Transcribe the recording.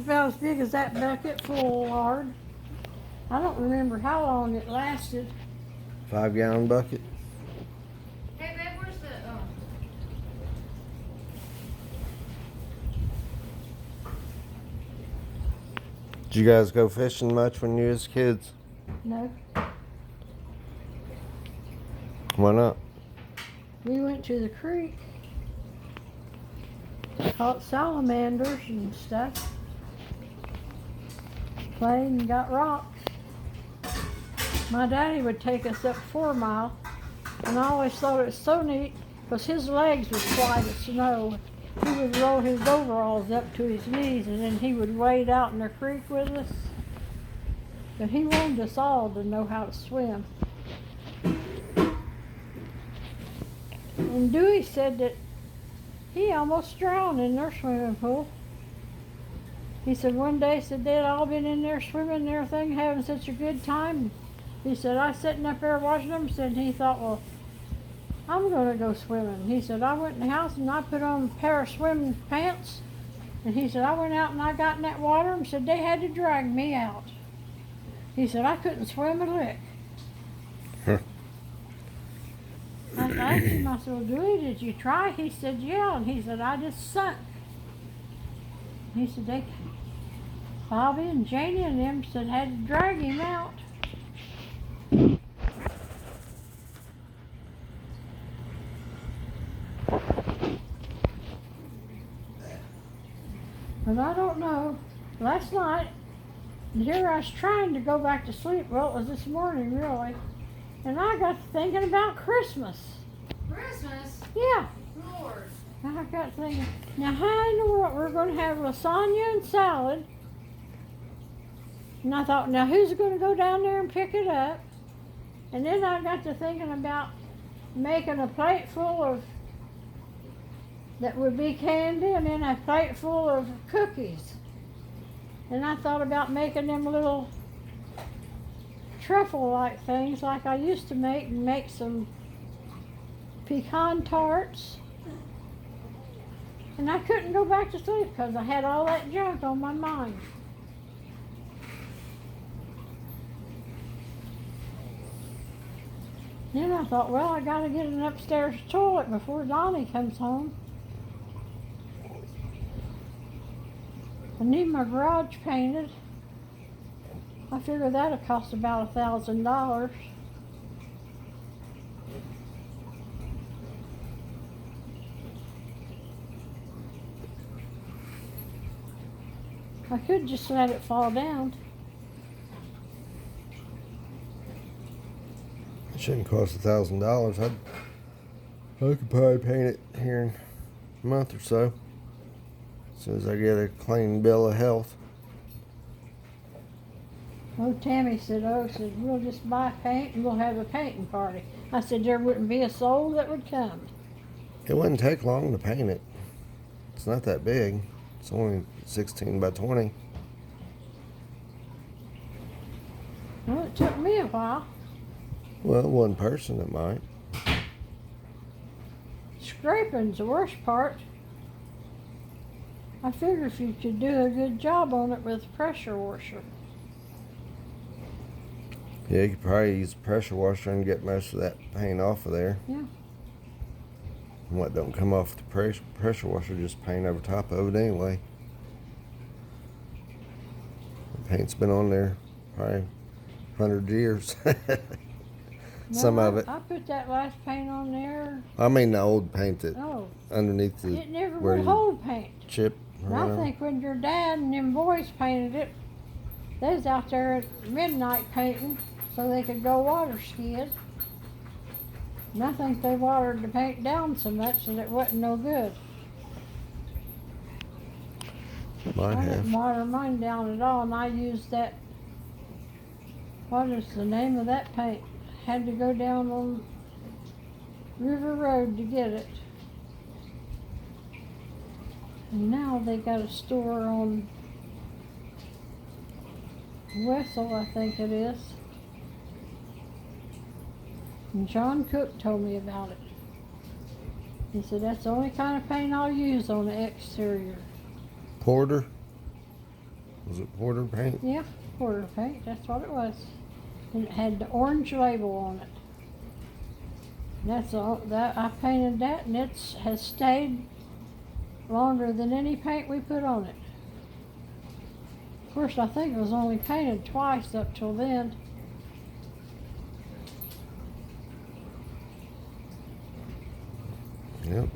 about as big as that bucket full of lard. I don't remember how long it lasted. 5-gallon bucket. Hey, babe, where's the, Did you guys go fishing much when you was kids? No, Why not? we went to the creek, caught salamanders and stuff, played and got rocks. My daddy would take us up 4 Mile, and I always thought it was so neat because his legs was white as snow. He would roll his overalls up to his knees, and then he would wade out in the creek with us. But he wanted us all to know how to swim. And Dewey said that he almost drowned in their swimming pool. He said one day, said they'd all been in there swimming and everything, having such a good time. He said, I sitting up there watching them, said he thought, well, I'm gonna go swimming. He said, I went in the house and I put on a pair of swimming pants. And he said, I went out and I got in that water and said they had to drag me out. He said, I couldn't swim a lick. I asked him, I said, well, Dewey, did you try? He said, yeah. And he said, I just sunk. He said, Bobby and Janie and them said had to drag him out. But I don't know. Last night, here I was trying to go back to sleep. Well, it was this morning, really. And I got to thinking about Christmas. Christmas? Yeah. Lord. I got thinking, now how in the world we're going to have lasagna and salad? And I thought, now who's going to go down there and pick it up? And then I got to thinking about making a plate full of, that would be candy, and then a plate full of cookies. And I thought about making them little truffle-like things like I used to make, and make some pecan tarts. And I couldn't go back to sleep because I had all that junk on my mind. Then I thought, well, I gotta get an upstairs toilet before Donnie comes home. I need my garage painted. I figure that'll cost about $1,000. I could just let it fall down. It shouldn't cost $1,000. I could probably paint it here in a month or so. As soon as I get a clean bill of health. Oh, Tammy said, we'll just buy paint and we'll have a painting party. I said, there wouldn't be a soul that would come. It wouldn't take long to paint it. It's not that big. It's only 16 by 20. Well, it took me a while. Well, one person it might. Scraping's the worst part. I figure if you could do a good job on it with a pressure washer. Yeah, you could probably use a pressure washer and get most of that paint off of there. Yeah. And what don't come off the pressure washer, just paint over top of it anyway. The paint's been on there probably 100 years. Some of it. I put that last paint on there. I mean the old paint that Oh, underneath the it never where would you hold paint. chip. And I think when your dad and them boys painted it, they was out there at midnight painting so they could go water skiing. And I think they watered the paint down so much that it wasn't no good. Might I have. didn't water mine down at all, and I used that, what is the name of that paint? Had to go down on River Road to get it. And now they got a store on Wessel, I think it is. And John Cook told me about it. He said, that's the only kind of paint I'll use on the exterior. Porter. Was it Porter paint? Yeah, quarter paint, that's what it was. And it had the orange label on it. And that's all, that, I painted that and it's, has stayed longer than any paint we put on it. Of course, I think it was only painted twice up till then. Yep.